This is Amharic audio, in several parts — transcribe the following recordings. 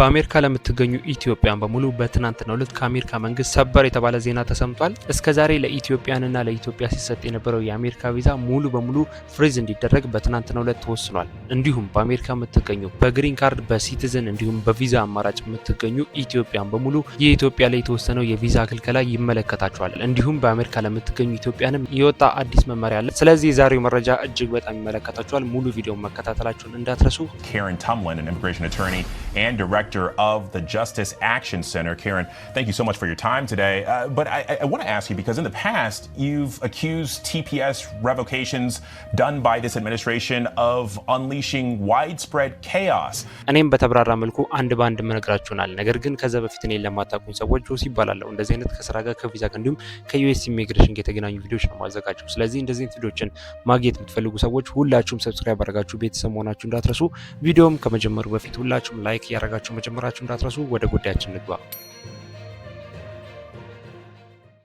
በአሜሪካ ለምትገኙ ኢትዮጵያን በሙሉ በትናንትናው ዕለት ከአሜሪካ መንግስት ሰበር የተባለ ዜና ተሰምቷል። እስከዛሬ ለኢትዮጵያንና ለኢትዮጵያ ሲሰጥ የነበረው የአሜሪካ ቪዛ ሙሉ በሙሉ ፍሪዝ እንዲደረግ በትናንትናው ዕለት ተወስኗል። እንዲሁም በአሜሪካ የምትገኙ በግሪን ካርድ በሲቲዝን እንዲሁም በቪዛ አማራጭ የምትገኙ ኢትዮጵያን በሙሉ የኢትዮጵያ ላይ የተወሰነው የቪዛ ክልከላ ይመለከታቸዋል። እንዲሁም በአሜሪካ ለምትገኙ ኢትዮጵያንም የወጣ አዲስ መመሪያ አለ። ስለዚህ የዛሬው መረጃ እጅግ በጣም ይመለከታቸዋል። ሙሉ ቪዲዮን መከታተላችሁን እንዳትረሱ። Karen Tumlin, an immigration attorney and director of the Justice Action Center. Karen, thank you so much for your time today. But I want to ask you, because in the past, you've accused TPS revocations done by this administration of unleashing widespread chaos. እኔም በተብራራ መልኩ አንድ ባንድ መነግራችሁናል። ነገር ግን ከዛ በፊት እኔን ለማታውቁኝ ሰዎች ጆሲ ይባላለሁ። እንደዚህ አይነት ከስራ ጋር ከቪዛ ጋር እንዲሁም ከዩኤስ ኢሚግሬሽን ጋር የተገናኙ ቪዲዮዎች ነው ማዘጋጀው። ስለዚህ እንደዚህ አይነት ቪዲዮዎችን ማግኘት የምትፈልጉ ሰዎች ሁላችሁም ሰብስክራይብ አድርጋችሁ ቤተሰብ መሆናችሁ እንዳትረሱ። ቪዲዮም ከመጀመሩ በፊት ሁላችሁም ላይክ ያደረጋችሁ መጀመራችሁ እንዳትረሱ። ወደ ጉዳያችን እንግባ።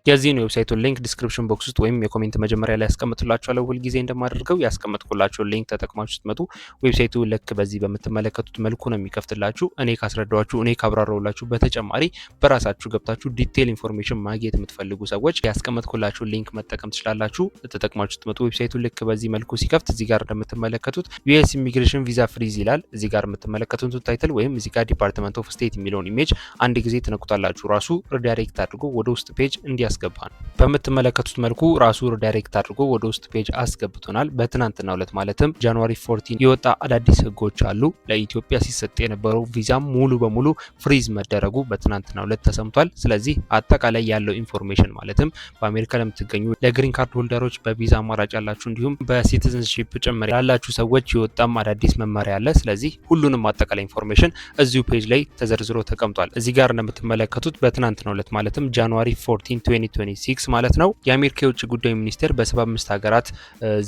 የዚህን ዌብሳይቱን ሊንክ ዲስክሪፕሽን ቦክስ ውስጥ ወይም የኮሜንት መጀመሪያ ላይ ያስቀምጥላችኋለሁ። ሁልጊዜ እንደማደርገው ያስቀምጥኩላችሁን ሊንክ ተጠቅማችሁ ስትመጡ ዌብሳይቱ ልክ በዚህ በምትመለከቱት መልኩ ነው የሚከፍትላችሁ። እኔ ካስረዳኋችሁ እኔ ካብራራሁላችሁ በተጨማሪ በራሳችሁ ገብታችሁ ዲቴል ኢንፎርሜሽን ማግኘት የምትፈልጉ ሰዎች ያስቀምጥኩላችሁን ሊንክ መጠቀም ትችላላችሁ። ተጠቅማችሁ ስትመጡ ዌብሳይቱ ልክ በዚህ መልኩ ሲከፍት እዚህ ጋር እንደምትመለከቱት ዩኤስ ኢሚግሬሽን ቪዛ ፍሪዝ ይላል። እዚህ ጋር የምትመለከቱት ታይትል ወይም እዚህ ጋር ዲፓርትመንት ኦፍ ስቴት የሚለውን ኢሜጅ አንድ ጊዜ ትነኩታላችሁ። ራሱ ሪዳይሬክት አድርጎ ወደ ውስጥ ፔጅ እንዲያስገባ ነው። በምትመለከቱት መልኩ ራሱ ዳይሬክት አድርጎ ወደ ውስጥ ፔጅ አስገብቶናል። በትናንትናው ዕለት ማለትም ጃንዋሪ 14 የወጣ አዳዲስ ህጎች አሉ። ለኢትዮጵያ ሲሰጥ የነበረው ቪዛ ሙሉ በሙሉ ፍሪዝ መደረጉ በትናንትናው ዕለት ተሰምቷል። ስለዚህ አጠቃላይ ያለው ኢንፎርሜሽን ማለትም በአሜሪካ ለምትገኙ ለግሪን ካርድ ሆልደሮች በቪዛ አማራጭ ያላችሁ እንዲሁም በሲቲዝንሺፕ ጭምር ያላችሁ ሰዎች የወጣም አዳዲስ መመሪያ አለ። ስለዚህ ሁሉንም አጠቃላይ ኢንፎርሜሽን እዚሁ ፔጅ ላይ ተዘርዝሮ ተቀምጧል። እዚህ ጋር እንደምትመለከቱት በትናንትናው ዕለት ማለትም ጃንዋሪ 14 2026 ማለት ነው የአሜሪካ የውጭ ጉዳይ ሚኒስቴር በ75 ሀገራት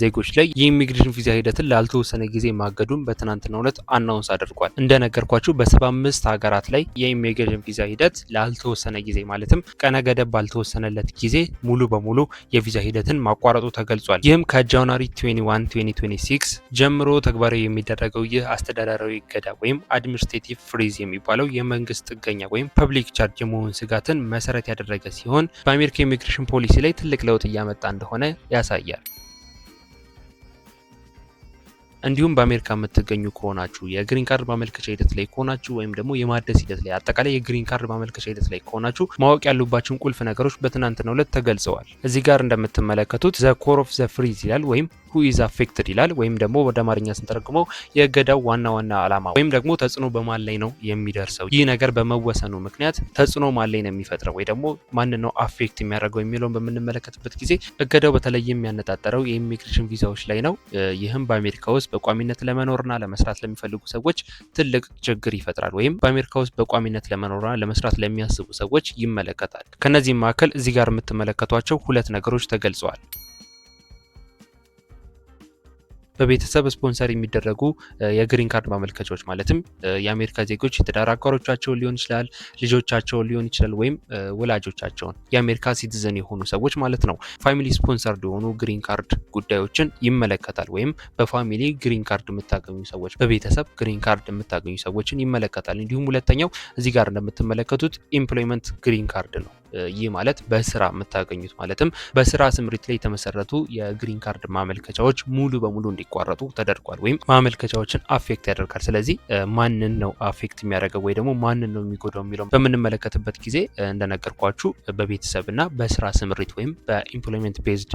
ዜጎች ላይ የኢሚግሬሽን ቪዛ ሂደትን ላልተወሰነ ጊዜ ማገዱን በትናንትናው ዕለት አናውንስ አድርጓል። እንደነገርኳችሁ በ75 ሀገራት ላይ የኢሚግሬሽን ቪዛ ሂደት ላልተወሰነ ጊዜ ማለትም ቀነ ገደብ ባልተወሰነለት ጊዜ ሙሉ በሙሉ የቪዛ ሂደትን ማቋረጡ ተገልጿል። ይህም ከጃንዋሪ 21 2026 ጀምሮ ተግባራዊ የሚደረገው ይህ አስተዳደራዊ እገዳ ወይም አድሚኒስትሬቲቭ ፍሪዝ የሚባለው የመንግስት ጥገኛ ወይም ፐብሊክ ቻርጅ የመሆን ስጋትን መሰረት ያደረገ ሲሆን በአሜሪካ ኢሚግሬሽን ፖሊሲ ላይ ትልቅ ለውጥ እያመጣ እንደሆነ ያሳያል። እንዲሁም በአሜሪካ የምትገኙ ከሆናችሁ የግሪን ካርድ ማመልከቻ ሂደት ላይ ከሆናችሁ ወይም ደግሞ የማደስ ሂደት ላይ አጠቃላይ የግሪን ካርድ ማመልከቻ ሂደት ላይ ከሆናችሁ ማወቅ ያሉባችሁን ቁልፍ ነገሮች በትናንትናው ዕለት ተገልጸዋል። እዚህ ጋር እንደምትመለከቱት ዘ ኮር ኦፍ ዘ ፍሪዝ ይላል ወይም who is affected ይላል ወይም ደግሞ ወደ አማርኛ ስንተረጉመው የእገዳው ዋና ዓላማ ወይም ደግሞ ተጽዕኖ በማን ላይ ነው የሚደርሰው፣ ይህ ነገር በመወሰኑ ምክንያት ተጽዕኖ ማን ላይ ነው የሚፈጥረው ወይ ደግሞ ማን ነው አፌክት የሚያደርገው የሚለውን በምንመለከትበት ጊዜ እገዳው በተለይ የሚያነጣጠረው የኢሚግሬሽን ቪዛዎች ላይ ነው። ይህም በአሜሪካ ውስጥ በቋሚነት ለመኖርና ለመስራት ለሚፈልጉ ሰዎች ትልቅ ችግር ይፈጥራል ወይም በአሜሪካ ውስጥ በቋሚነት ለመኖርና ለመስራት ለሚያስቡ ሰዎች ይመለከታል። ከነዚህም መካከል እዚህ ጋር የምትመለከቷቸው ሁለት ነገሮች ተገልጸዋል። በቤተሰብ ስፖንሰር የሚደረጉ የግሪን ካርድ ማመልከቻዎች ማለትም የአሜሪካ ዜጎች የትዳር አጋሮቻቸውን ሊሆን ይችላል፣ ልጆቻቸውን ሊሆን ይችላል ወይም ወላጆቻቸውን የአሜሪካ ሲቲዝን የሆኑ ሰዎች ማለት ነው። ፋሚሊ ስፖንሰርድ የሆኑ ግሪን ካርድ ጉዳዮችን ይመለከታል ወይም በፋሚሊ ግሪን ካርድ የምታገኙ ሰዎች በቤተሰብ ግሪን ካርድ የምታገኙ ሰዎችን ይመለከታል። እንዲሁም ሁለተኛው እዚህ ጋር እንደምትመለከቱት ኢምፕሎይመንት ግሪን ካርድ ነው። ይህ ማለት በስራ የምታገኙት ማለትም በስራ ስምሪት ላይ የተመሰረቱ የግሪን ካርድ ማመልከቻዎች ሙሉ በሙሉ እንዲቋረጡ ተደርጓል ወይም ማመልከቻዎችን አፌክት ያደርጋል። ስለዚህ ማንን ነው አፌክት የሚያደርገው ወይ ደግሞ ማንን ነው የሚጎዳው የሚለው በምንመለከትበት ጊዜ እንደነገርኳችሁ በቤተሰብና በስራ ስምሪት ወይም በኢምፕሎይመንት ቤዝድ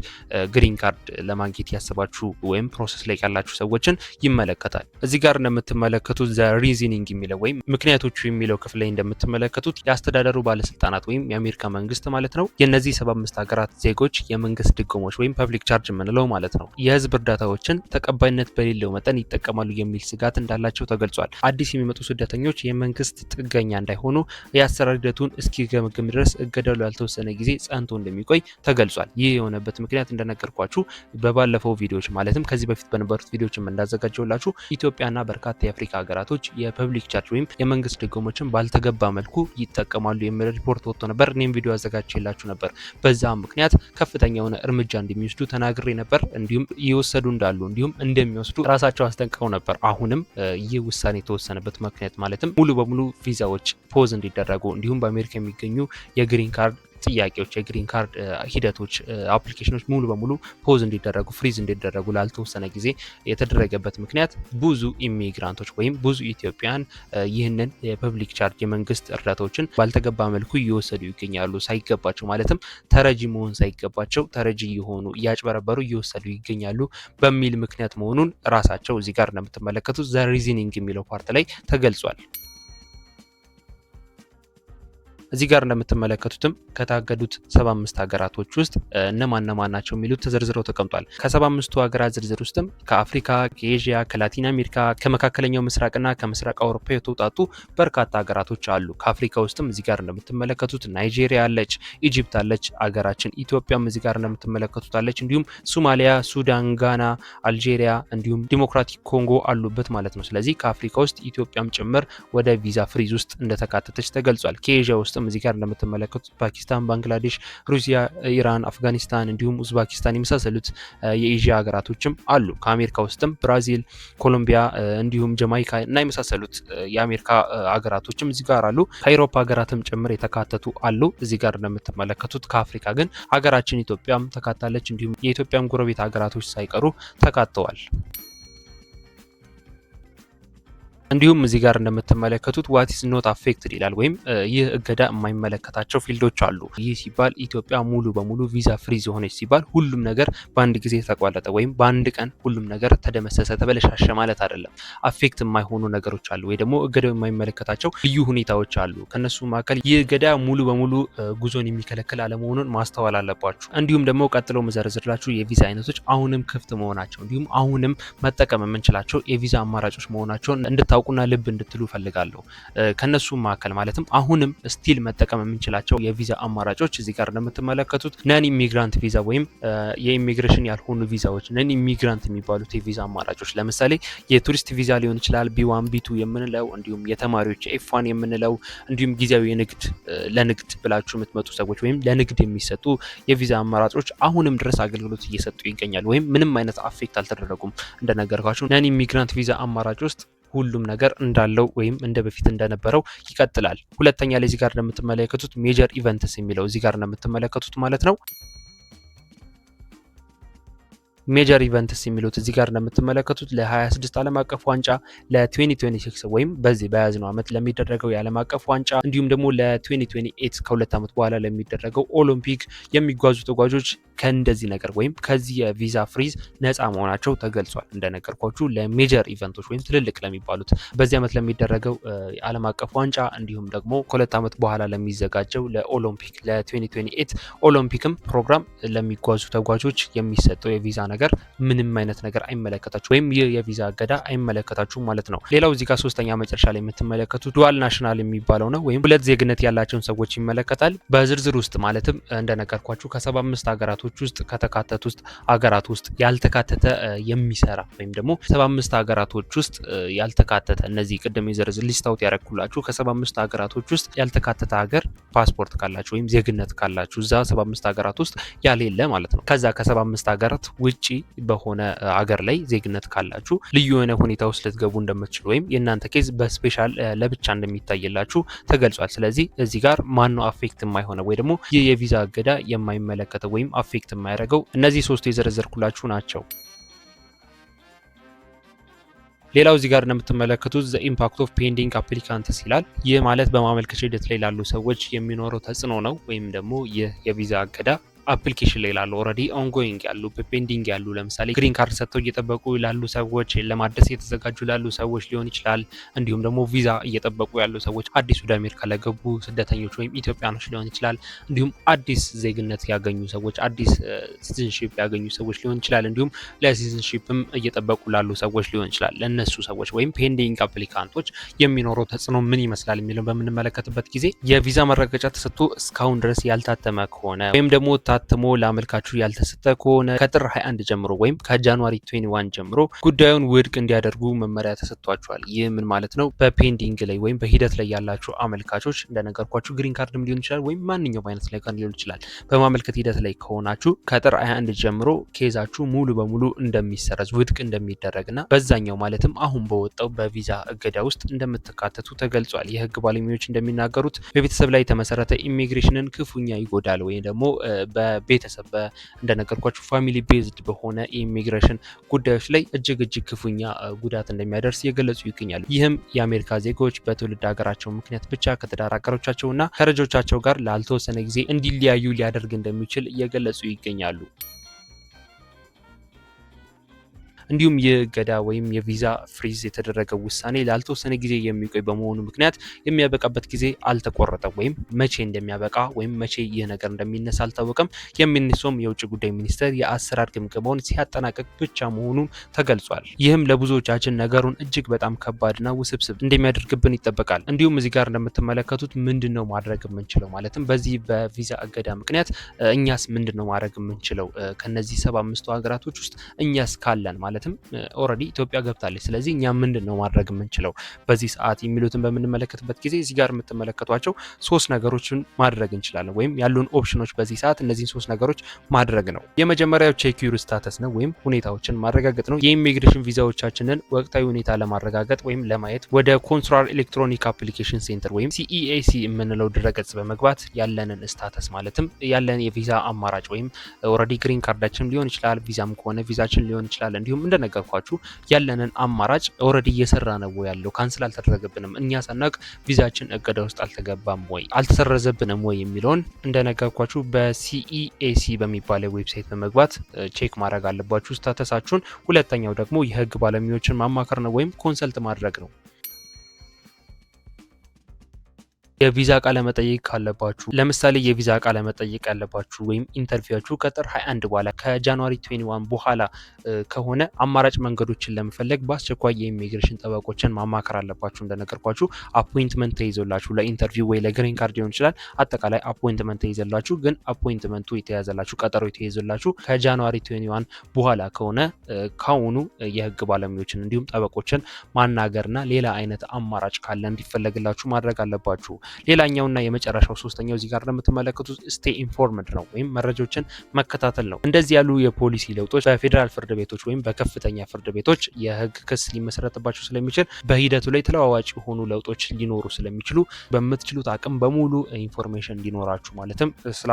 ግሪን ካርድ ለማግኘት ያሰባችሁ ወይም ፕሮሰስ ላይ ያላችሁ ሰዎችን ይመለከታል። እዚህ ጋር እንደምትመለከቱት ዘ ሪዝኒንግ የሚለው ወይም ምክንያቶቹ የሚለው ክፍል ላይ እንደምትመለከቱት የአስተዳደሩ ባለስልጣናት ወይም የአሜሪካ መንግስት ማለት ነው የነዚህ 75 ሀገራት ዜጎች የመንግስት ድጎሞች ወይም ፐብሊክ ቻርጅ የምንለው ማለት ነው የህዝብ እርዳታዎችን ተቀባይነት በሌለው መጠን ይጠቀማሉ የሚል ስጋት እንዳላቸው ተገልጿል። አዲስ የሚመጡ ስደተኞች የመንግስት ጥገኛ እንዳይሆኑ የአሰራር ሂደቱን እስኪገመግም ድረስ እገዳው ላልተወሰነ ጊዜ ጸንቶ እንደሚቆይ ተገልጿል። ይህ የሆነበት ምክንያት እንደነገርኳችሁ በባለፈው ቪዲዮዎች ማለትም ከዚህ በፊት በነበሩት ቪዲዮዎችም እንዳዘጋጀውላችሁ ኢትዮጵያና በርካታ የአፍሪካ ሀገራቶች የፐብሊክ ቻርጅ ወይም የመንግስት ድጎሞችን ባልተገባ መልኩ ይጠቀማሉ የሚል ሪፖርት ወጥቶ ነበር። ቪዲዮ አዘጋጅቼላችሁ ነበር። በዛ ምክንያት ከፍተኛ የሆነ እርምጃ እንደሚወስዱ ተናግሬ ነበር። እንዲሁም እየወሰዱ እንዳሉ እንዲሁም እርምጃም እንደሚወስዱ ራሳቸው አስጠንቅቀው ነበር። አሁንም ይህ ውሳኔ የተወሰነበት ምክንያት ማለትም ሙሉ በሙሉ ቪዛዎች ፖዝ እንዲደረጉ እንዲሁም በአሜሪካ የሚገኙ የግሪን ካርድ ጥያቄዎች የግሪን ካርድ ሂደቶች አፕሊኬሽኖች ሙሉ በሙሉ ፖዝ እንዲደረጉ ፍሪዝ እንዲደረጉ ላልተወሰነ ጊዜ የተደረገበት ምክንያት ብዙ ኢሚግራንቶች ወይም ብዙ ኢትዮጵያን ይህንን የፐብሊክ ቻርጅ የመንግስት እርዳታዎችን ባልተገባ መልኩ እየወሰዱ ይገኛሉ። ሳይገባቸው ማለትም ተረጂ መሆን ሳይገባቸው ተረጂ የሆኑ እያጭበረበሩ እየወሰዱ ይገኛሉ በሚል ምክንያት መሆኑን ራሳቸው እዚህ ጋር እንደምትመለከቱት ዘ ሪዝኒንግ የሚለው ፓርት ላይ ተገልጿል። እዚህ ጋር እንደምትመለከቱትም ከታገዱት 75 ሀገራቶች ውስጥ እነማን ናቸው የሚሉት ተዘርዝረው ተቀምጧል። ከ75ቱ ሀገራት ዝርዝር ውስጥም ከአፍሪካ፣ ከኤዥያ፣ ከላቲን አሜሪካ፣ ከመካከለኛው ምስራቅና ከምስራቅ አውሮፓ የተውጣጡ በርካታ ሀገራቶች አሉ። ከአፍሪካ ውስጥም እዚህ ጋር እንደምትመለከቱት ናይጄሪያ አለች፣ ኢጂፕት አለች፣ አገራችን ኢትዮጵያም እዚህ ጋር እንደምትመለከቱት አለች። እንዲሁም ሶማሊያ፣ ሱዳን፣ ጋና፣ አልጄሪያ እንዲሁም ዲሞክራቲክ ኮንጎ አሉበት ማለት ነው። ስለዚህ ከአፍሪካ ውስጥ ኢትዮጵያም ጭምር ወደ ቪዛ ፍሪዝ ውስጥ እንደተካተተች ተገልጿል። ከኤዥያ ውስጥ እዚህ ጋር እንደምትመለከቱት ፓኪስታን፣ ባንግላዴሽ፣ ሩሲያ፣ ኢራን፣ አፍጋኒስታን እንዲሁም ኡዝቤኪስታን የመሳሰሉት የኤዥያ ሀገራቶችም አሉ። ከአሜሪካ ውስጥም ብራዚል፣ ኮሎምቢያ እንዲሁም ጀማይካ እና የመሳሰሉት የአሜሪካ ሀገራቶችም እዚህ ጋር አሉ። ከአውሮፓ ሀገራትም ጭምር የተካተቱ አሉ እዚህ ጋር እንደምትመለከቱት። ከአፍሪካ ግን ሀገራችን ኢትዮጵያም ተካታለች። እንዲሁም የኢትዮጵያም ጎረቤት ሀገራቶች ሳይቀሩ ተካተዋል። እንዲሁም እዚህ ጋር እንደምትመለከቱት ዋት ኢዝ ኖት አፌክትድ ይላል ወይም ይህ እገዳ የማይመለከታቸው ፊልዶች አሉ። ይህ ሲባል ኢትዮጵያ ሙሉ በሙሉ ቪዛ ፍሪዝ ሆነች ሲባል ሁሉም ነገር በአንድ ጊዜ ተቋረጠ ወይም በአንድ ቀን ሁሉም ነገር ተደመሰሰ ተበለሻሸ ማለት አይደለም። አፌክት የማይሆኑ ነገሮች አሉ ወይ ደግሞ እገዳው የማይመለከታቸው ልዩ ሁኔታዎች አሉ። ከነሱ መካከል ይህ እገዳ ሙሉ በሙሉ ጉዞን የሚከለክል አለመሆኑን ማስተዋል አለባችሁ። እንዲሁም ደግሞ ቀጥለው መዘርዝርላችሁ የቪዛ አይነቶች አሁንም ክፍት መሆናቸው እንዲሁም አሁንም መጠቀም የምንችላቸው የቪዛ አማራጮች መሆናቸውን እንድታውቁና ልብ እንድትሉ ፈልጋለሁ። ከነሱ መካከል ማለትም አሁንም ስቲል መጠቀም የምንችላቸው የቪዛ አማራጮች እዚህ ጋር እንደምትመለከቱት ነን ኢሚግራንት ቪዛ ወይም የኢሚግሬሽን ያልሆኑ ቪዛዎች ነን ኢሚግራንት የሚባሉት የቪዛ አማራጮች ለምሳሌ የቱሪስት ቪዛ ሊሆን ይችላል፣ ቢ1 ቢ2 የምንለው እንዲሁም የተማሪዎች ኤፍ1 የምንለው እንዲሁም ጊዜያዊ የንግድ ለንግድ ብላችሁ የምትመጡ ሰዎች ወይም ለንግድ የሚሰጡ የቪዛ አማራጮች አሁንም ድረስ አገልግሎት እየሰጡ ይገኛሉ ወይም ምንም አይነት አፌክት አልተደረጉም። እንደነገርኳችሁ ነን ኢሚግራንት ቪዛ አማራጭ ውስጥ ሁሉም ነገር እንዳለው ወይም እንደ በፊት እንደነበረው ይቀጥላል። ሁለተኛ ላይ እዚህ ጋር እንደምትመለከቱት ሜጀር ኢቨንትስ የሚለው እዚህ ጋር እንደምትመለከቱት ማለት ነው። ሜጀር ኢቨንትስ የሚሉት እዚህ ጋር እንደምትመለከቱት ለ26 ዓለም አቀፍ ዋንጫ ለ2026 ወይም በዚህ በያዝነው ዓመት ለሚደረገው የዓለም አቀፍ ዋንጫ እንዲሁም ደግሞ ለ2028 ከሁለት ዓመት በኋላ ለሚደረገው ኦሎምፒክ የሚጓዙ ተጓዦች ከእንደዚህ ነገር ወይም ከዚህ የቪዛ ፍሪዝ ነፃ መሆናቸው ተገልጿል። እንደነገርኳችሁ ለሜጀር ኢቨንቶች ወይም ትልልቅ ለሚባሉት በዚህ ዓመት ለሚደረገው የዓለም አቀፍ ዋንጫ እንዲሁም ደግሞ ከሁለት ዓመት በኋላ ለሚዘጋጀው ለኦሎምፒክ ለ2028 ኦሎምፒክም ፕሮግራም ለሚጓዙ ተጓዦች የሚሰጠው የቪዛ ነገር ምንም አይነት ነገር አይመለከታችሁ ወይም ይህ የቪዛ እገዳ አይመለከታችሁም ማለት ነው። ሌላው እዚህ ጋር ሶስተኛ መጨረሻ ላይ የምትመለከቱት ዱዋል ናሽናል የሚባለው ነው ወይም ሁለት ዜግነት ያላቸውን ሰዎች ይመለከታል። በዝርዝር ውስጥ ማለትም እንደነገርኳችሁ ከ75 ሀገራቶች ውስጥ ከተካተቱ ውስጥ ሀገራት ውስጥ ያልተካተተ የሚሰራ ወይም ደግሞ 75 ሀገራቶች ውስጥ ያልተካተተ እነዚህ ቅድም የዘርዝር ሊስታውት ያረኩላችሁ ከ75 ሀገራቶች ውስጥ ያልተካተተ ሀገር ፓስፖርት ካላችሁ ወይም ዜግነት ካላችሁ እዛ 75 ሀገራት ውስጥ ያሌለ ማለት ነው። ከዛ ከ75 ሀገራት ውጪ በሆነ ሀገር ላይ ዜግነት ካላችሁ ልዩ የሆነ ሁኔታ ውስጥ ልትገቡ እንደምትችሉ ወይም የእናንተ ኬዝ በስፔሻል ለብቻ እንደሚታይላችሁ ተገልጿል። ስለዚህ እዚህ ጋር ማነው አፌክት የማይሆነው ወይ ደግሞ ይህ የቪዛ እገዳ የማይመለከተው ወይም አፌክት የማያደርገው እነዚህ ሶስቱ የዘረዘርኩላችሁ ናቸው። ሌላው እዚህ ጋር እንደምትመለከቱት ዘ ኢምፓክት ኦፍ ፔንዲንግ አፕሊካንትስ ይላል። ይህ ማለት በማመልከቻ ሂደት ላይ ላሉ ሰዎች የሚኖረው ተጽዕኖ ነው ወይም ደግሞ ይህ የቪዛ እገዳ አፕሊኬሽን ላይ ላሉ ኦልሬዲ ኦንጎይንግ ያሉ በፔንዲንግ ያሉ ለምሳሌ ግሪን ካርድ ሰጥተው እየጠበቁ ላሉ ሰዎች ለማደስ የተዘጋጁ ላሉ ሰዎች ሊሆን ይችላል። እንዲሁም ደግሞ ቪዛ እየጠበቁ ያሉ ሰዎች አዲስ ወደ አሜሪካ ለገቡ ስደተኞች ወይም ኢትዮጵያኖች ሊሆን ይችላል። እንዲሁም አዲስ ዜግነት ያገኙ ሰዎች አዲስ ሲቲዝንሺፕ ያገኙ ሰዎች ሊሆን ይችላል። እንዲሁም ለሲቲዝንሺፕም እየጠበቁ ላሉ ሰዎች ሊሆን ይችላል። ለነሱ ሰዎች ወይም ፔንዲንግ አፕሊካንቶች የሚኖረው ተጽዕኖ ምን ይመስላል የሚለው በምንመለከትበት ጊዜ የቪዛ ማረጋገጫ ተሰጥቶ እስካሁን ድረስ ያልታተመ ከሆነ ወይም ደግሞ ታትሞ ለአመልካቹ ያልተሰጠ ከሆነ ከጥር 21 ጀምሮ ወይም ከጃንዋሪ 21 ጀምሮ ጉዳዩን ውድቅ እንዲያደርጉ መመሪያ ተሰጥቷቸዋል። ይህ ምን ማለት ነው? በፔንዲንግ ላይ ወይም በሂደት ላይ ያላችሁ አመልካቾች እንደነገርኳችሁ ግሪን ካርድም ሊሆን ይችላል ወይም ማንኛውም አይነት ላይ ሊሆን ይችላል። በማመልከት ሂደት ላይ ከሆናችሁ ከጥር 21 ጀምሮ ኬዛችሁ ሙሉ በሙሉ እንደሚሰረዝ ውድቅ እንደሚደረግና በዛኛው ማለትም አሁን በወጣው በቪዛ እገዳ ውስጥ እንደምትካተቱ ተገልጿል። የህግ ባለሙያዎች እንደሚናገሩት በቤተሰብ ላይ የተመሰረተ ኢሚግሬሽንን ክፉኛ ይጎዳል ወይም ደግሞ በቤተሰብ እንደነገርኳችሁ ፋሚሊ ቤዝድ በሆነ ኢሚግሬሽን ጉዳዮች ላይ እጅግ ክፉኛ ጉዳት እንደሚያደርስ የገለጹ ይገኛሉ። ይህም የአሜሪካ ዜጎች በትውልድ ሀገራቸው ምክንያት ብቻ ከትዳር አጋሮቻቸውና ከልጆቻቸው ጋር ላልተወሰነ ጊዜ እንዲለያዩ ሊያደርግ እንደሚችል እየገለጹ ይገኛሉ። እንዲሁም የእገዳ ወይም የቪዛ ፍሪዝ የተደረገው ውሳኔ ላልተወሰነ ጊዜ የሚቆይ በመሆኑ ምክንያት የሚያበቃበት ጊዜ አልተቆረጠም ወይም መቼ እንደሚያበቃ ወይም መቼ ይህ ነገር እንደሚነሳ አልታወቀም። የሚነሳውም የውጭ ጉዳይ ሚኒስቴር የአሰራር ግምገማውን ሲያጠናቀቅ ብቻ መሆኑን ተገልጿል። ይህም ለብዙዎቻችን ነገሩን እጅግ በጣም ከባድና ውስብስብ እንደሚያደርግብን ይጠበቃል። እንዲሁም እዚህ ጋር እንደምትመለከቱት ምንድነው ማድረግ የምንችለው ማለትም በዚህ በቪዛ እገዳ ምክንያት እኛስ ምንድነው ማድረግ የምንችለው ከነዚህ 75ቱ ሀገራቶች ውስጥ እኛስ ካለን ማለት ኦሬዲ ኢትዮጵያ ገብታለች። ስለዚህ እኛ ምንድነው ማድረግ የምንችለው በዚህ ሰዓት የሚሉትን በምንመለከትበት ጊዜ እዚህ ጋር የምትመለከቷቸው 3 ነገሮችን ማድረግ እንችላለን ወይም ያሉን ኦፕሽኖች በዚህ ሰዓት እነዚህን 3 ነገሮች ማድረግ ነው። የመጀመሪያው ቼክዩር ስታተስ ነው ወይም ሁኔታዎችን ማረጋገጥ ነው። የኢሚግሬሽን ቪዛዎቻችንን ወቅታዊ ሁኔታ ለማረጋገጥ ወይም ለማየት ወደ ኮንሱላር ኤሌክትሮኒክ አፕሊኬሽን ሴንተር ወይም CEAC የምንለው ድረገጽ በመግባት ያለንን ስታተስ ማለትም ያለን የቪዛ አማራጭ ወይም ኦሬዲ ግሪን ካርዳችን ሊሆን ይችላል፣ ቪዛም ከሆነ ቪዛችን ሊሆን ይችላል። እንዲሁም እንደነገርኳችሁ ያለንን አማራጭ ኦሬዲ እየሰራ ነው ያለው ካንስል አልተደረገብንም እኛ ሳናቅ ቪዛችን እገዳ ውስጥ አልተገባም ወይ አልተሰረዘብንም ወይ የሚለውን እንደነገርኳችሁ በCEAC በሚባለው ዌብሳይት በመግባት ቼክ ማድረግ አለባችሁ ስታተሳችሁን። ሁለተኛው ደግሞ የህግ ባለሙያዎችን ማማከር ነው ወይም ኮንሰልት ማድረግ ነው። የቪዛ ቃለ መጠይቅ ካለባችሁ ለምሳሌ የቪዛ ቃለ መጠይቅ ያለባችሁ ወይም ኢንተርቪዋችሁ ከጥር 21 በኋላ ከጃንዋሪ 21 በኋላ ከሆነ አማራጭ መንገዶችን ለመፈለግ በአስቸኳይ የኢሚግሬሽን ጠበቆችን ማማከር አለባችሁ። እንደነገርኳችሁ አፖይንትመንት ተይዞላችሁ ለኢንተርቪው ወይ ለግሪን ካርድ ሊሆን ይችላል። አጠቃላይ አፖይንትመንት ተይዞላችሁ ግን አፖይንትመንቱ የተያዘላችሁ ቀጠሮ የተያዘላችሁ ከጃንዋሪ 21 በኋላ ከሆነ ካሁኑ የህግ ባለሙያዎችን እንዲሁም ጠበቆችን ማናገርና ሌላ አይነት አማራጭ ካለ እንዲፈለግላችሁ ማድረግ አለባችሁ። ሌላኛውና የመጨረሻው ሶስተኛው እዚህ ጋር እንደምትመለከቱት ስቴይ ኢንፎርምድ ነው ወይም መረጃዎችን መከታተል ነው። እንደዚህ ያሉ የፖሊሲ ለውጦች በፌዴራል ፍርድ ቤቶች ወይም በከፍተኛ ፍርድ ቤቶች የህግ ክስ ሊመሰረትባቸው ስለሚችል በሂደቱ ላይ ተለዋዋጭ የሆኑ ለውጦች ሊኖሩ ስለሚችሉ በምትችሉት አቅም በሙሉ ኢንፎርሜሽን ሊኖራችሁ ማለትም ስለ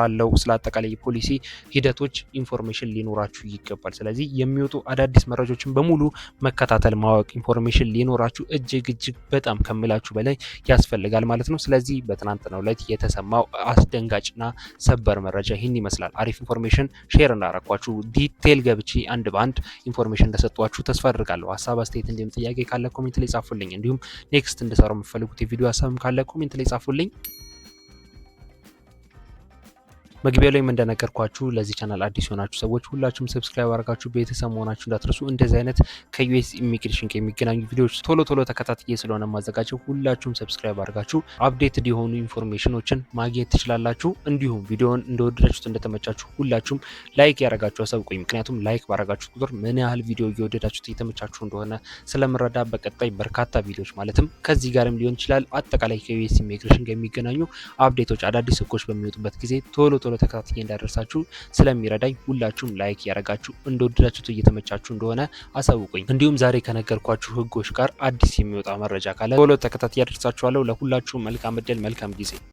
አጠቃላይ የፖሊሲ ሂደቶች ኢንፎርሜሽን ሊኖራችሁ ይገባል። ስለዚህ የሚወጡ አዳዲስ መረጃዎችን በሙሉ መከታተል ማወቅ ኢንፎርሜሽን ሊኖራችሁ እጅግ በጣም ከምላችሁ በላይ ያስፈልጋል ማለት ነው። ስለዚህ በትናንትናው ዕለት የተሰማው አስደንጋጭና ሰበር መረጃ ይህን ይመስላል። አሪፍ ኢንፎርሜሽን ሼር እንዳረኳችሁ ዲቴል ገብቼ አንድ በአንድ ኢንፎርሜሽን እንደሰጧችሁ ተስፋ አድርጋለሁ። ሀሳብ አስተያየት እንዲሁም ጥያቄ ካለ ኮሜንት ላይ ጻፉልኝ። እንዲሁም ኔክስት እንድሰራው የምትፈልጉት የቪዲዮ ሀሳብም ካለ ኮሜንት ላይ ጻፉልኝ። መግቢያ ላይ እንደነገርኳችሁ ለዚህ ቻናል አዲስ የሆናችሁ ሰዎች ሁላችሁም ሰብስክራይብ አድርጋችሁ ቤተሰብ መሆናችሁ እንዳትረሱ። እንደዚህ አይነት ከዩኤስ ኢሚግሬሽን የሚገናኙ ቪዲዮዎች ቶሎ ተከታትዬ ስለሆነ ማዘጋጀው ሁላችሁም ሰብስክራይብ አድርጋችሁ አፕዴትድ የሆኑ ኢንፎርሜሽኖችን ማግኘት ትችላላችሁ። እንዲሁም ቪዲዮውን እንደወደዳችሁት እንደተመቻችሁ ሁላችሁም ላይክ ያደረጋችሁ አሳውቁኝ። ምክንያቱም ላይክ ባደረጋችሁት ቁጥር ምን ያህል ቪዲዮ እየወደዳችሁት እየተመቻችሁ እንደሆነ ስለምረዳ በቀጣይ በርካታ ቪዲዮዎች ማለትም ከዚህ ጋርም ሊሆን ይችላል አጠቃላይ ከዩኤስ ኢሚግሬሽን የሚገናኙ አፕዴቶች አዳዲስ ህጎች በሚወጡበት ጊዜ ቶሎ ተከታትዬ እንዳደርሳችሁ ስለሚረዳኝ ሁላችሁም ላይክ ያደረጋችሁ እንደወደዳችሁት እየተመቻችሁ እንደሆነ አሳውቁኝ። እንዲሁም ዛሬ ከነገርኳችሁ ህጎች ጋር አዲስ የሚወጣ መረጃ ካለ ቶሎ ተከታትዬ ያደርሳችኋለሁ። ለሁላችሁም መልካም እድል መልካም ጊዜ